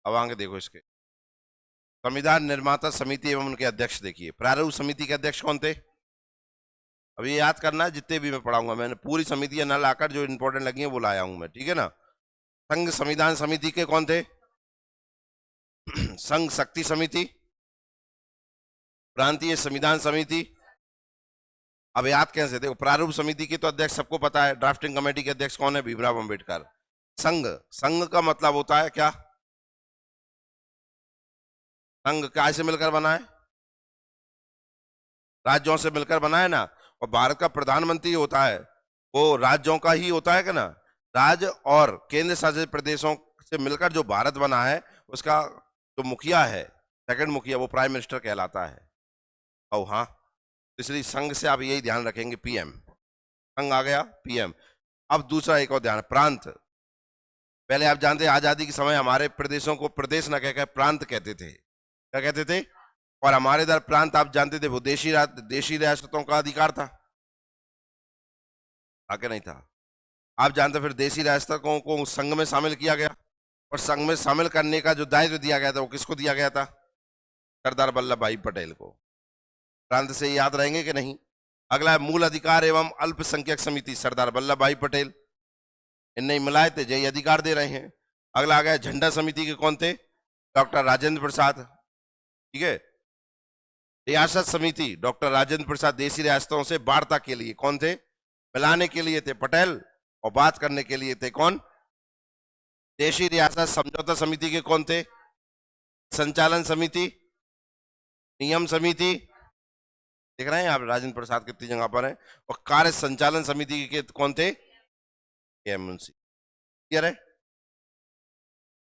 अब आगे देखो इसके संविधान निर्माता समिति एवं उनके अध्यक्ष देखिए। प्रारूप समिति के अध्यक्ष कौन थे? अब ये याद करना है, जितने भी मैं पढ़ाऊंगा मैंने पूरी समितियां न लाकर जो इंपॉर्टेंट लगी है वो लाया हूं मैं, ठीक है ना। संघ संविधान समिति के कौन थे? संघ शक्ति समिति, प्रांतीय संविधान समिति। अब याद कैसे? देखो प्रारूप समिति के तो अध्यक्ष सबको पता है, ड्राफ्टिंग कमेटी के अध्यक्ष कौन है? भीमराव अंबेडकर। संघ, संघ का मतलब होता है क्या? संघ कैसे मिलकर बना है? राज्यों से मिलकर बना है ना। और भारत का प्रधानमंत्री होता है वो राज्यों का ही होता है क्या ना। राज्य और केंद्र शासित प्रदेशों से मिलकर जो भारत बना है उसका जो मुखिया है, सेकंड मुखिया, वो प्राइम मिनिस्टर कहलाता है। और हाँ, इसलिए संघ से आप यही ध्यान रखेंगे, पीएम। संघ आ गया, पीएम। अब दूसरा एक और ध्यान, प्रांत। पहले आप जानते हैं आजादी के समय हमारे प्रदेशों को प्रदेश न कहकर प्रांत कहते थे। क्या कहते थे? और हमारे इधर प्रांत आप जानते थे वो देशी रियासतों का अधिकार था, आगे नहीं था। आप जानते फिर देशी रियासतों को संघ में शामिल किया गया, और संघ में शामिल करने का जो दायित्व दिया गया था वो किसको दिया गया था? सरदार वल्लभ भाई पटेल को। प्रांत से याद रहेंगे कि नहीं? अगला है मूल अधिकार एवं अल्पसंख्यक समिति, सरदार वल्लभ भाई पटेल। इनने मिलाए थे, यही अधिकार दे रहे हैं। अगला आ गया झंडा समिति के कौन थे? डॉक्टर राजेंद्र प्रसाद, ठीक है। रियासत समिति, डॉक्टर राजेंद्र प्रसाद। देशी रियासतों से वार्ता के लिए कौन थे? मिलाने के लिए थे पटेल, और बात करने के लिए थे कौन? देशी रियासत समझौता समिति के कौन थे? संचालन समिति, नियम समिति। देख रहे हैं आप राजेंद्र प्रसाद कितनी जगह पर है। और कार्य संचालन समिति के कौन थे? मुंशी। क्लियर है?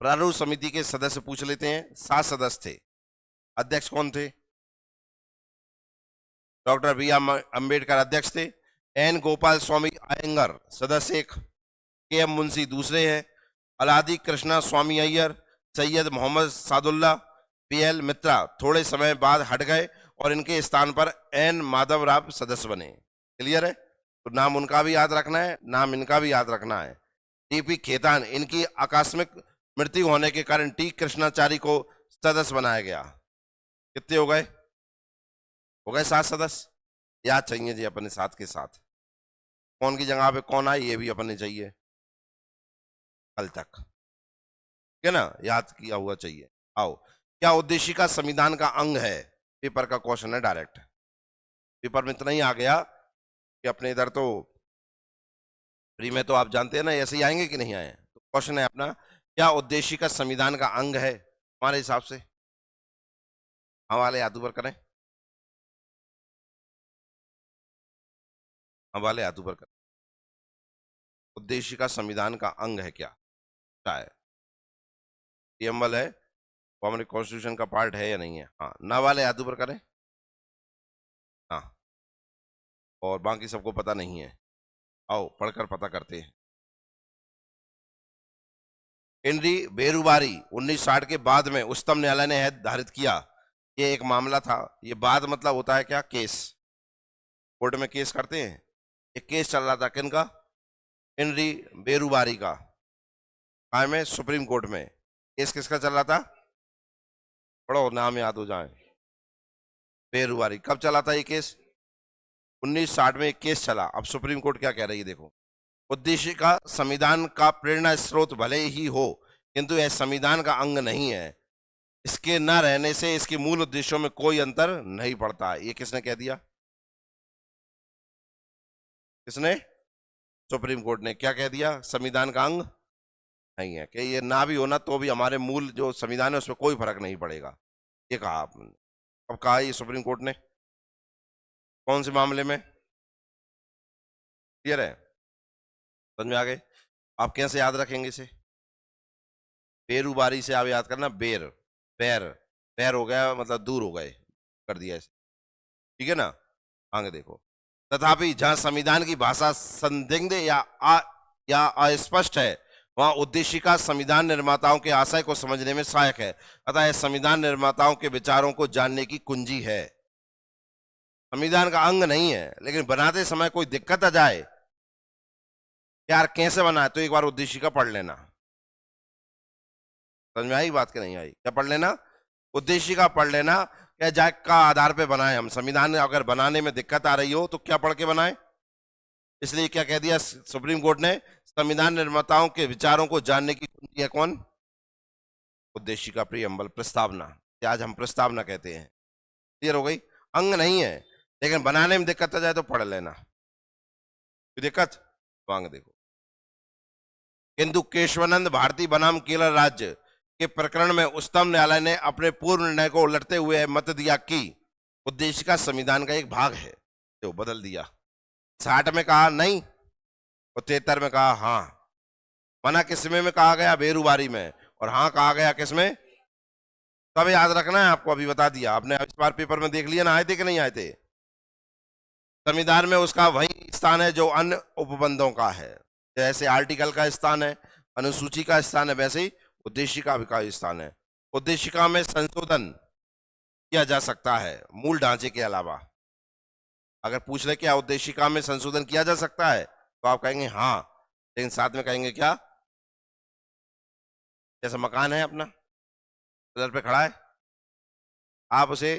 प्रारूप समिति के सदस्य पूछ लेते हैं। 7 सदस्य थे। अध्यक्ष कौन थे? डॉक्टर बी आर अम्बेडकर अध्यक्ष थे। एन गोपाल स्वामी अयंगर सदस्य 1, के एम मुंशी दूसरे हैं, अलादी कृष्णा स्वामी अय्यर, सैयद मोहम्मद सादुल्ला, पी एल मित्रा थोड़े समय बाद हट गए और इनके स्थान पर एन माधव राव सदस्य बने। क्लियर है? तो नाम उनका भी याद रखना है, नाम इनका भी याद रखना है। टीपी खेतान, इनकी आकस्मिक मृत्यु होने के कारण टी कृष्णाचारी को सदस्य बनाया गया। कितने हो गए? हो गए 7 सदस्य। याद चाहिए जी अपने साथ के साथ, कौन की जगह पे कौन आए ये भी अपने चाहिए कल तक, ठीक है ना, याद किया हुआ चाहिए। आओ, क्या उद्देशिका संविधान का अंग है? पेपर का क्वेश्चन है डायरेक्ट। पेपर में इतना ही आ गया कि अपने इधर तो फ्री में तो आप जानते हैं ना, ऐसे ही आएंगे कि नहीं आए। तो क्वेश्चन है अपना, क्या उद्देशिका संविधान का अंग है? हमारे हिसाब से हवाले हाथ ऊपर करें, हवाले हाथ ऊपर करें। उद्देशिका संविधान का अंग है क्या है? प्रीएम्बल है, वो हमारे कॉन्स्टिट्यूशन का पार्ट है या नहीं है? हाँ, ना वाले हाथ ऊपर करें। हाँ, और बाकी सबको पता नहीं है। आओ पढ़कर पता करते हैं। हेनरी बेरुबारी 1960 के बाद में उच्चतम न्यायालय ने धारित किया। ये एक मामला था। ये बाद मतलब होता है क्या? केस। कोर्ट में केस करते हैं। एक केस चल रहा था किनका? हेनरी बेरुबारी का। काय में? सुप्रीम कोर्ट में। केस किसका चल रहा था? पढ़ो, नाम याद हो जाए। बेरुबारी। कब चला था ये केस? 1960 में एक केस चला। अब सुप्रीम कोर्ट क्या कह रही है देखो। उद्देश्य का संविधान का प्रेरणा स्रोत भले ही हो, किंतु यह संविधान का अंग नहीं है। इसके न रहने से इसके मूल उद्देश्यों में कोई अंतर नहीं पड़ता। ये किसने कह दिया? किसने? सुप्रीम कोर्ट ने। क्या कह दिया? संविधान का अंग नहीं है, कि ये ना भी होना तो भी हमारे मूल जो संविधान है उसमें कोई फर्क नहीं पड़ेगा। ये कहा आपने। अब कहा ये सुप्रीम कोर्ट ने, कौन से मामले में? क्लियर है? समझ में आ गए? आप कैसे याद रखेंगे इसे? बेरुबारी से आप याद करना, बेर, बैर, बैर हो गया मतलब दूर हो गए, कर दिया इसे, ठीक है ना। आगे देखो, तथापि जहां संविधान की भाषा संदिग्ध या अस्पष्ट है, वहां उद्देशिका संविधान निर्माताओं के आशय को समझने में सहायक है। अतः यह संविधान निर्माताओं के विचारों को जानने की कुंजी है। संविधान का अंग नहीं है, लेकिन बनाते समय कोई दिक्कत आ जाए, यार कैसे बना है, तो एक बार उद्देशिका पढ़ लेना। समझ में आई बात कि नहीं आई? क्या पढ़ लेना? उद्देशिका पढ़ लेना, क्या जायक का आधार पे बनाए हम संविधान। अगर बनाने में दिक्कत आ रही हो तो क्या पढ़ के बनाए? इसलिए क्या कह दिया सुप्रीम कोर्ट ने? संविधान निर्माताओं के विचारों को जानने की कुंजी है कौन? उद्देशिका, प्रियम्बल, प्रस्तावना। आज हम प्रस्तावना कहते हैं। क्लियर हो गई? अंग नहीं है, लेकिन बनाने में दिक्कत आ जाए तो पढ़ लेना। कोई दिक्कत? वांग देखो, किंतु केशवानंद भारती बनाम केरल राज्य के प्रकरण में उच्चतम न्यायालय ने अपने पूर्व निर्णय को उलटते हुए मत दिया कि उद्देशिका संविधान का एक भाग है। तो बदल दिया। 60 में कहा नहीं और 73 में कहा हाँ। मना किसमें में कहा गया? बेरुबारी में। और हाँ कहा गया किसमें? तब याद रखना है आपको, अभी बता दिया आपने। इस बार पेपर में देख लिया ना, आए थे कि नहीं आए थे? संविधान में उसका वही स्थान है जो अन्य उपबंधों का है। जैसे आर्टिकल का स्थान है, अनुसूची का स्थान है, वैसे ही उद्देशिका का स्थान है। उद्देशिका में संशोधन किया जा सकता है मूल ढांचे के अलावा। अगर पूछ ले क्या उद्देशिका में संशोधन किया जा सकता है, तो आप कहेंगे हाँ, लेकिन साथ में कहेंगे क्या? जैसा मकान है अपना, उधर पे खड़ा है, आप उसे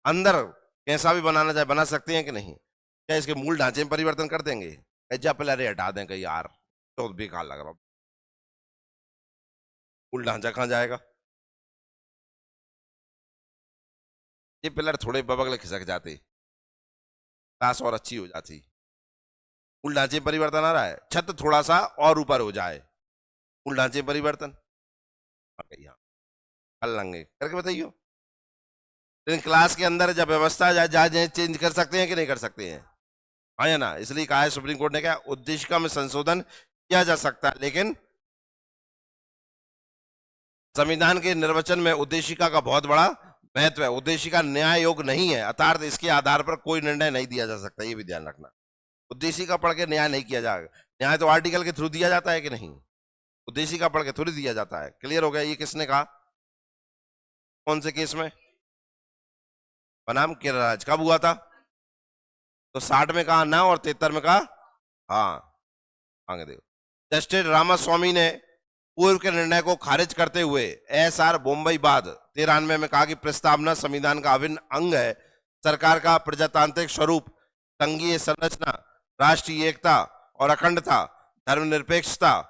अंदर कैसा भी बनाना चाहे बना सकते हैं कि नहीं? क्या इसके मूल ढांचे में परिवर्तन कर देंगे? जा पहले अरे हटा दें कहीं यार, तो बेकार लग रहा। मूल ढांचा कहाँ जाएगा? ये पिलर थोड़े बबगले खिसक जाते, क्लास और अच्छी हो जाती। मूल ढांचे में परिवर्तन आ रहा है, छत थोड़ा सा और ऊपर हो जाए, मूल ढांचे में परिवर्तन। यहाँ कर लेंगे, करके बताइए। लेकिन क्लास के अंदर जब व्यवस्था जाए चेंज कर सकते हैं कि नहीं कर सकते हैं? हाँ या ना? इसलिए कहा है सुप्रीम कोर्ट ने, क्या उद्देशिका में संशोधन किया जा सकता है, लेकिन संविधान के निर्वचन में उद्देशिका का बहुत बड़ा महत्व है। उद्देशिका न्याय योग नहीं है, अर्थात इसके आधार पर कोई निर्णय नहीं दिया जा सकता। ये भी ध्यान रखना। उद्देशिका पढ़ के न्याय नहीं किया जाएगा। न्याय तो आर्टिकल के थ्रू दिया जाता है कि नहीं? उद्देशिका पढ़ के थोड़ी दिया जाता है। क्लियर हो गया? ये किसने कहा? कौन से केस में? बनाम केरल राज्य। कब हुआ था? तो 60 में कहा ना और 73 में कहा हाँ। आगे देखो, जस्टिस रामास्वामी ने पूर्व के निर्णय को खारिज करते हुए एसआर बॉम्बई बाद 93 में कहा कि प्रस्तावना संविधान का अभिन्न अंग है। सरकार का प्रजातांत्रिक स्वरूप, संघीय संरचना, राष्ट्रीय एकता और अखंडता, धर्मनिरपेक्षता,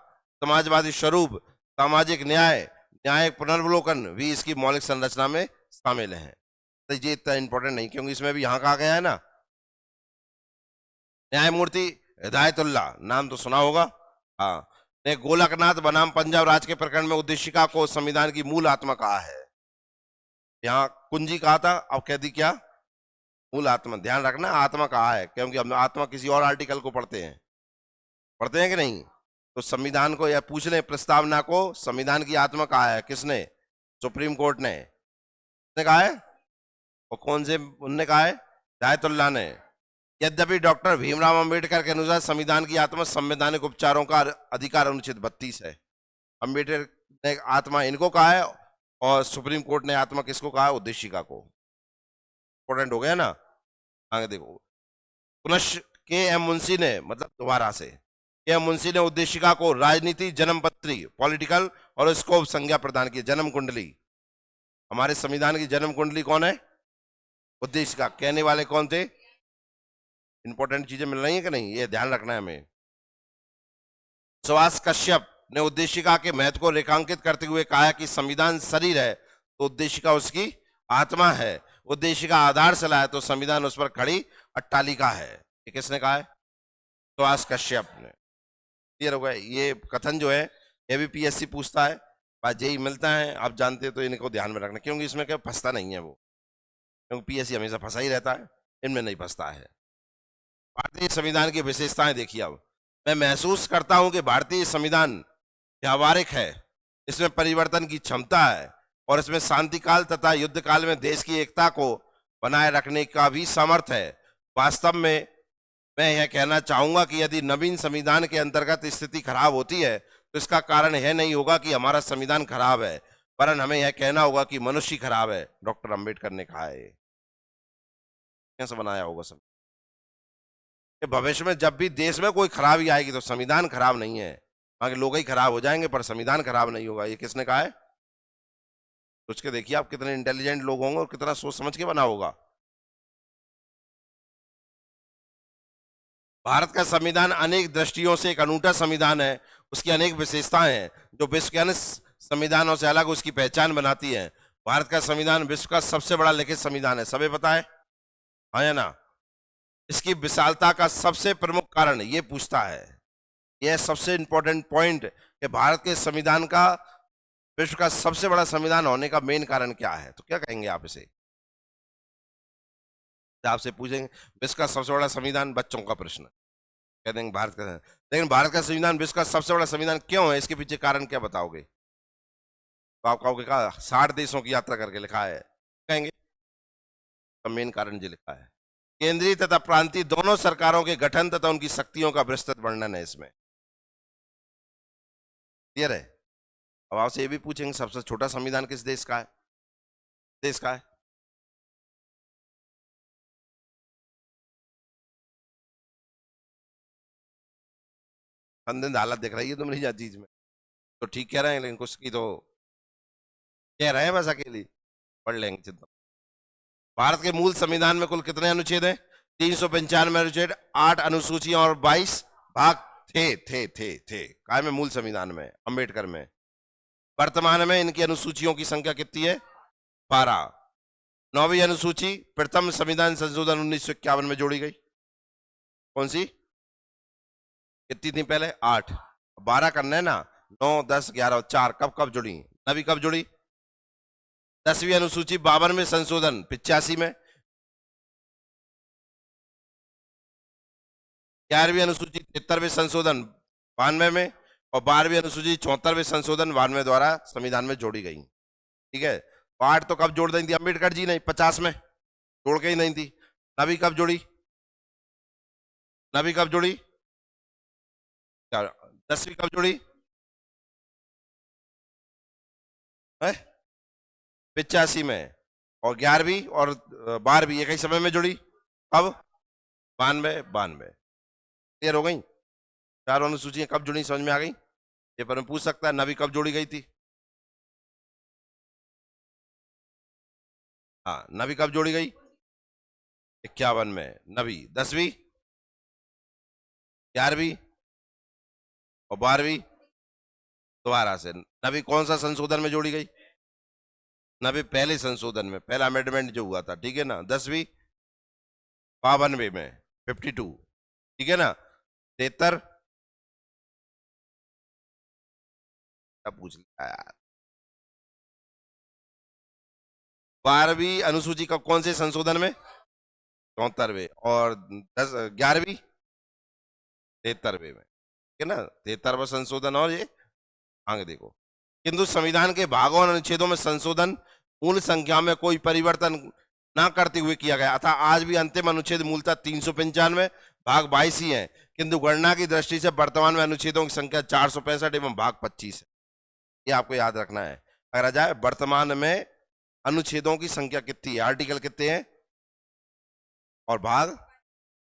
समाजवादी स्वरूप, सामाजिक न्याय, न्यायिक पुनर्वलोकन भी इसकी मौलिक संरचना में शामिल है। तो ये इतना इंपॉर्टेंट नहीं, क्योंकि इसमें भी यहां कहा गया है ना, न्यायमूर्ति हिदायतुल्ला, नाम तो सुना होगा। हाँ, ने गोलकनाथ बनाम पंजाब राज्य के प्रकरण में उद्देशिका को संविधान की मूल आत्मा कहा है। यहाँ कुंजी कहा था, अब कह दी क्या? मूल आत्मा। ध्यान रखना, आत्मा कहा है, क्योंकि हम आत्मा किसी और आर्टिकल को पढ़ते हैं कि नहीं? तो संविधान को या पूछ लें, प्रस्तावना को संविधान की आत्मा कहा है किसने? सुप्रीम कोर्ट ने कहा है। और कौन से उनने कहा है? हिदायतुल्ला ने। यद्यपि डॉक्टर भीमराव अंबेडकर के अनुसार संविधान की आत्मा संवैधानिक उपचारों का अधिकार अनुच्छेद 32 है। अंबेडकर ने आत्मा इनको कहा है और सुप्रीम कोर्ट ने आत्मा किसको कहा है? उद्देशिका को। इंपॉर्टेंट हो गया ना? आगे देखो, पुनः के एम मुंशी ने, मतलब दोबारा से के एम मुंशी ने उद्देशिका को राजनीति, जन्मपत्री, पॉलिटिकल और स्कोप संज्ञा प्रदान की। जन्म कुंडली, हमारे संविधान की जन्म कुंडली कौन है? उद्देशिका। कहने वाले कौन थे? इंपॉर्टेंट चीजें मिल रही है कि नहीं, ये ध्यान रखना है हमें। सुभाष कश्यप ने उद्देशिका के महत्व को रेखांकित करते हुए कहा कि संविधान शरीर है तो उद्देशिका उसकी आत्मा है। उद्देशिका आधारशिला है तो संविधान उस पर खड़ी अट्टालिका है। ये किसने कहा है? सुभाष कश्यप ने। क्लियर हो गया? ये कथन जो है ये भी पीएससी पूछता है, बात यही मिलता है। आप जानते तो इनको ध्यान में रखना, क्योंकि इसमें क्या फंसता नहीं है वो, क्योंकि पीएससी हमेशा फंसा ही रहता है, इनमें नहीं फंसता है। भारतीय संविधान की विशेषताएं देखिए। अब मैं महसूस करता हूं कि भारतीय संविधान व्यावहारिक है, इसमें परिवर्तन की क्षमता है और इसमें शांति काल तथा युद्ध काल में देश की एकता को बनाए रखने का भी सामर्थ्य है। वास्तव में मैं यह कहना चाहूंगा कि यदि नवीन संविधान के अंतर्गत स्थिति खराब होती है तो इसका कारण यह नहीं होगा कि हमारा संविधान खराब है, वरन हमें यह कहना होगा कि मनुष्य खराब है। डॉक्टर अंबेडकर ने कहा है। कैसे बनाया होगा संविधान? भविष्य में जब भी देश में कोई खराबी आएगी तो संविधान खराब नहीं है, वहां के लोग ही खराब हो जाएंगे, पर संविधान खराब नहीं होगा। ये किसने कहा है? सोच के देखिए आप कितने इंटेलिजेंट लोग होंगे और कितना सोच समझ के बना होगा। भारत का संविधान अनेक दृष्टियों से एक अनूठा संविधान है। उसकी अनेक विशेषताएं हैं जो विश्व के अन्य संविधानों से अलग उसकी पहचान बनाती है। भारत का संविधान विश्व का सबसे बड़ा लिखित संविधान है, सभी पता है, हाँ या ना? इसकी विशालता का सबसे प्रमुख कारण ये पूछता है, यह सबसे इंपॉर्टेंट पॉइंट कि भारत के संविधान का विश्व का सबसे बड़ा संविधान होने का मेन कारण क्या है, तो क्या कहेंगे आप इसे? आपसे पूछेंगे विश्व का सबसे बड़ा संविधान, बच्चों का प्रश्न, कह देंगे भारत का। लेकिन भारत का संविधान विश्व का सबसे बड़ा संविधान क्यों है, इसके पीछे कारण क्या बताओगे? तो आप कहोगे कहा 60 देशों की यात्रा करके लिखा है, कहेंगे तो मेन कारण जो लिखा है, केंद्रीय तथा प्रांतीय दोनों सरकारों के गठन तथा उनकी शक्तियों का विस्तृत वर्णन है इसमें। क्लियर है? अब आपसे ये भी पूछेंगे सबसे छोटा संविधान किस देश का है? देश का है? अंदर हालत दिख रही है तुम नहीं चीज में, तो ठीक कह रहे हैं, लेकिन कुछ की तो कह रहे हैं बस अकेली, पढ़ लेंगे चिंता। भारत के मूल संविधान में कुल कितने अनुच्छेद हैं? 395 अनुच्छेद, 8 अनुसूचियां और 22 भाग थे काय में? मूल संविधान में, अंबेडकर में। वर्तमान में इनकी अनुसूचियों की संख्या कितनी है? 12। 9वीं अनुसूची प्रथम संविधान संशोधन 1951 में जोड़ी गई। कौन सी? कितनी थी पहले? 8। 12 करना है ना, 9 10 11 और 4 कब कब जुड़ी? 9वीं कब जुड़ी? 10वीं अनुसूची 52 में संशोधन 85 में। 11वीं अनुसूची 73वें संशोधन 92 में, और 12वीं अनुसूची 74वें संशोधन 92 द्वारा संविधान में जोड़ी गई। ठीक है, 8 तो कब जोड़ दी थी अम्बेडकर जी ने? 50 में जोड़ के ही नहीं थी। 9वीं कब जोड़ी? 9वीं कब जोड़ी? 10वीं कब जोड़ी? 85 में। और 11वीं और 12वीं एक ही समय में जुड़ी, कब? 92। क्लियर हो गई? चारों अनुसूचियां कब जुड़ी समझ में आ गई? पेपर में पूछ सकता है 9वीं कब जोड़ी गई थी? हाँ, 9वीं कब जोड़ी गई? 51 में 9वीं। 10वीं, 11वीं और 12वीं दोबारा से। 9वीं कौन सा संशोधन में जोड़ी गई? 9वीं पहले संशोधन में, पहला अमेंडमेंट जो हुआ था, ठीक है ना। 10वीं 52 में 52, ठीक है ना। 73 पूछ लिया यार। 12वीं अनुसूची का कौन से संशोधन में? 74वें। और 11वीं 73वें में, ठीक है ना। 73वां संशोधन और ये आगे देखो। किंतु संविधान के भागों और अनुच्छेदों में संशोधन मूल संख्या में कोई परिवर्तन ना करते हुए किया गया, अतः आज भी अंतिम अनुच्छेद मूलतः 395 भाग 22 ही है, किंतु गणना की दृष्टि से वर्तमान में अनुच्छेदों की संख्या 465 एवं भाग 25 है। ये आपको याद रखना है। अगर आ जाए वर्तमान में अनुच्छेदों की संख्या कितनी है, आर्टिकल कितने हैं और भाग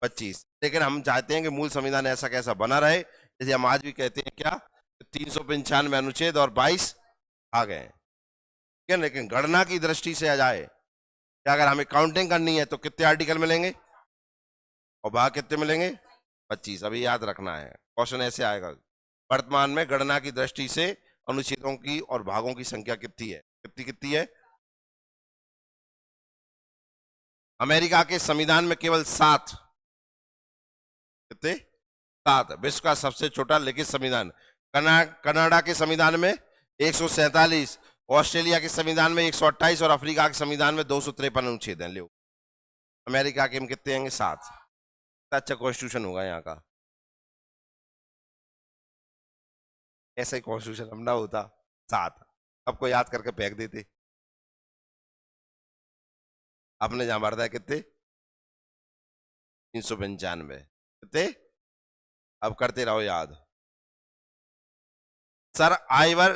25। लेकिन हम चाहते हैं कि मूल संविधान ऐसा कैसा बना रहे, जैसे हम आज भी कहते हैं क्या, 395 अनुच्छेद और 22 आ गए, ठीक है। लेकिन गणना की दृष्टि से आ जाए कि अगर हमें काउंटिंग करनी है तो कितने आर्टिकल मिलेंगे और भाग कितने मिलेंगे? 25। अभी याद रखना है, क्वेश्चन ऐसे आएगा, वर्तमान में गणना की दृष्टि से अनुच्छेदों की और भागों की संख्या कितनी है? कितनी कितनी है? अमेरिका के संविधान में केवल 7, कितने? 7। विश्व का सबसे छोटा लिखित संविधान कनाडा के संविधान में 147, ऑस्ट्रेलिया के संविधान में 128 और अफ्रीका के संविधान में 253 अनुच्छेद हैं। लो, अमेरिका के में कितने होंगे? 7। अच्छा कॉन्स्टिट्यूशन होगा यहाँ का, ऐसा ही कॉन्स्टिट्यूशन हम ना होता 7, सबको याद करके फेंक देते। आपने जहां भरता है कितने? 395 कितने? अब करते रहो याद। सर आइवर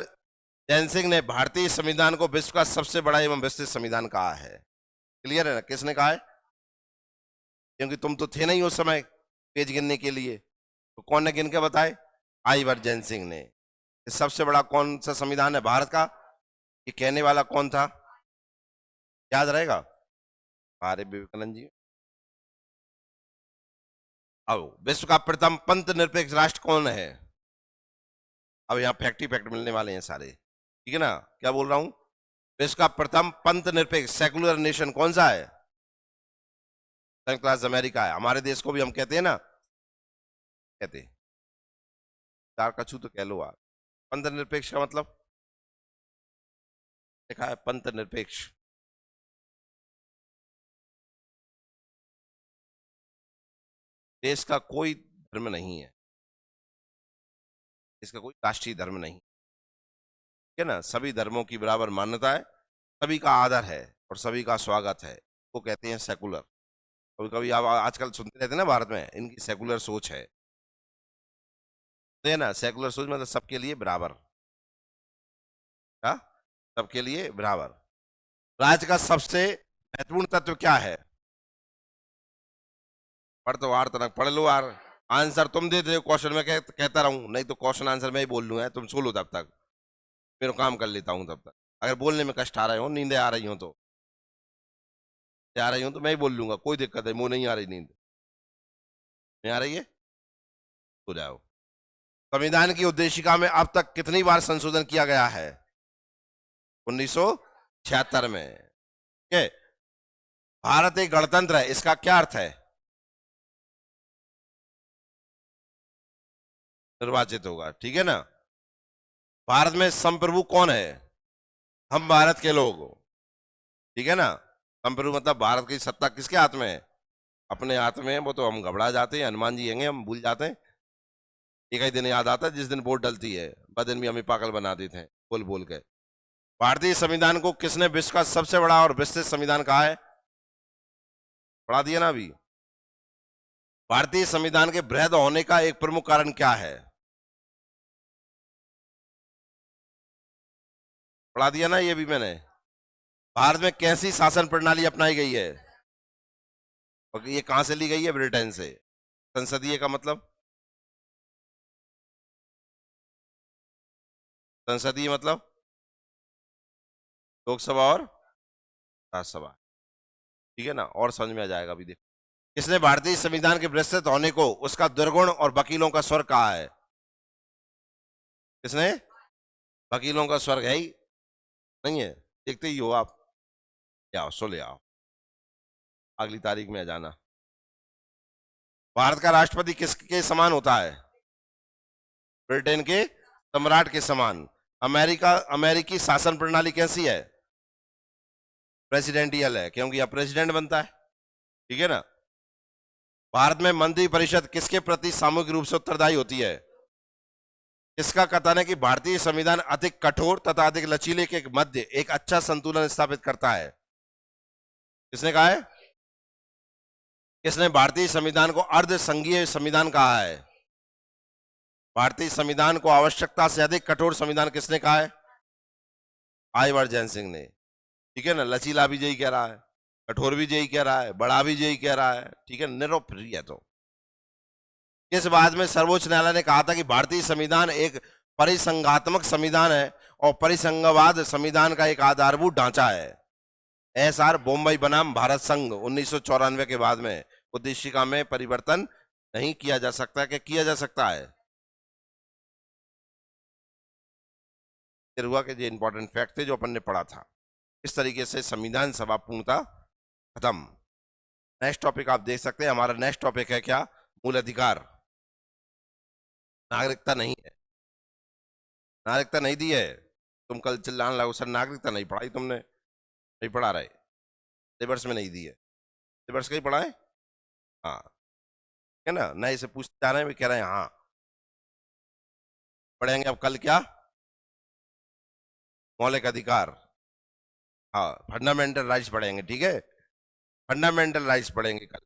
जेनसिंग ने भारतीय संविधान को विश्व का सबसे बड़ा एवं विस्तृत संविधान कहा है। क्लियर है ना? किसने कहा है? क्योंकि तुम तो थे नहीं उस समय पेज गिनने के लिए, तो कौन ने गिन के बताए? आइवर जेनसिंग ने। सबसे बड़ा कौन सा संविधान है भारत का? ये कहने वाला कौन था, याद रहेगा? अरे विवेकानंद जी। अब विश्व का प्रथम पंथ निरपेक्ष राष्ट्र कौन है? अब यहाँ फैक्ट ही फैक्ट मिलने वाले हैं सारे, ठीक है ना? क्या बोल रहा हूं? विश्व का प्रथम पंथ निरपेक्ष सेकुलर नेशन कौन सा है? संयुक्त राज्य अमेरिका है। हमारे देश को भी हम कहते हैं ना, कहते हैं चार कछू तो कह लो आप। पंथ निरपेक्ष का मतलब लिखा है पंथ निरपेक्ष। देश का कोई धर्म नहीं है, इसका कोई राष्ट्रीय धर्म नहीं, ठीक है ना? सभी धर्मों की बराबर मान्यता है, सभी का आदर है और सभी का स्वागत है, वो कहते हैं सेकुलर। कभी कभी आप आजकल सुनते रहते हैं ना, भारत में इनकी सेकुलर सोच है, तो है ना? सेकुलर सोच मतलब सबके लिए बराबर, क्या? सबके लिए बराबर। राज्य का सबसे महत्वपूर्ण तत्व क्या है? पढ़ तो वार तनक पढ़ लो यार। आंसर तुम दे दो, क्वेश्चन में कहता रहूं, नहीं तो क्वेश्चन आंसर मैं ही बोल लूंगा, तुम सुन लो तब तक, मेरा काम कर लेता हूं तब तक। अगर बोलने में कष्ट आ रहे हो, नींदें आ रही हो तो, आ रही हो तो मैं ही बोल लूंगा, कोई दिक्कत है। मुंह नहीं आ रही, नींद नहीं आ रही है, हो जाओ। संविधान की उद्देशिका में अब तक कितनी बार संशोधन किया गया है? 1976 में। ठीक है। भारत एक गणतंत्र है, इसका क्या अर्थ है? निर्वाचित होगा, ठीक है ना? भारत में संप्रभु कौन है? हम भारत के लोग, ठीक है ना? संप्रभु मतलब भारत की सत्ता किसके हाथ में है? अपने हाथ में है। वो तो हम घबरा जाते हैं, हनुमान जी हैंगे, हम भूल जाते हैं। एक ही दिन याद आता है जिस दिन वोट डलती है, बदन भी हमें पागल बना देते हैं बोल बोल के। भारतीय संविधान को किसने विश्व का सबसे बड़ा और विस्तृत संविधान कहा है? पढ़ा दिया ना अभी। भारतीय संविधान के बृहद होने का एक प्रमुख कारण क्या है? पढ़ा दिया ना ये भी मैंने। भारत में कैसी शासन प्रणाली अपनाई गई है? और ये कहां से ली गई है? ब्रिटेन से। संसदीय का मतलब? संसदीय मतलब लोकसभा और राज्यसभा, ठीक है ना? और समझ में आ जाएगा अभी देखो। किसने भारतीय संविधान के विस्तृत होने को उसका दुर्गुण और वकीलों का स्वर्ग कहा है? किसने? वकीलों का स्वर्ग है ही नहीं है, देखते ही हो आप। ले आओ, सो ले आओ, अगली तारीख में आ जाना। भारत का राष्ट्रपति किसके समान होता है? ब्रिटेन के सम्राट के समान। अमेरिकी शासन प्रणाली कैसी है? प्रेसिडेंटियल है, क्योंकि यहाँ प्रेसिडेंट बनता है, ठीक है ना? भारत में मंत्री परिषद किसके प्रति सामूहिक रूप से उत्तरदायी होती है? इसका कथन है कि भारतीय संविधान अधिक कठोर तथा अधिक लचीले के मध्य एक अच्छा संतुलन स्थापित करता है। किसने कहा है? किसने भारतीय संविधान को अर्ध संघीय संविधान कहा है? भारतीय संविधान को आवश्यकता से अधिक कठोर संविधान किसने कहा है? आईवर जैन सिंह ने, ठीक है ना? लचीला भी यही कह रहा है, कठोर भी यही कह रहा है, बड़ा भी यही कह रहा है, ठीक है? निरपेक्ष है। तो इस बात में सर्वोच्च न्यायालय ने कहा था कि भारतीय संविधान एक परिसंघात्मक संविधान है और परिसंघवाद संविधान का एक आधारभूत ढांचा है। एसआर बॉम्बई बनाम भारत संघ 1994 के बाद में उद्देशिका में परिवर्तन नहीं किया जा सकता, कि किया जा सकता है? हुआ कि जो इंपॉर्टेंट फैक्ट थे जो अपन ने पढ़ा था। इस तरीके से संविधान सभा पूर्णता खत्म। नेक्स्ट टॉपिक आप देख सकते हैं, हमारा नेक्स्ट टॉपिक है क्या? मूल अधिकार। नागरिकता नहीं है, नागरिकता नहीं दी है। तुम कल चिल्लाने लगो सर नागरिकता नहीं पढ़ाई तुमने, नहीं पढ़ा रहे, सिलेबस में नहीं दी है। सिलेबस का ही पढ़ा है, हाँ, है ना? नए से पूछते जा रहे हैं, भी कह रहे हैं हाँ पढ़ेंगे। अब कल क्या? मौलिक अधिकार, हाँ, फंडामेंटल राइट्स पढ़ेंगे, ठीक है? फंडामेंटल राइट्स पढ़ेंगे कल।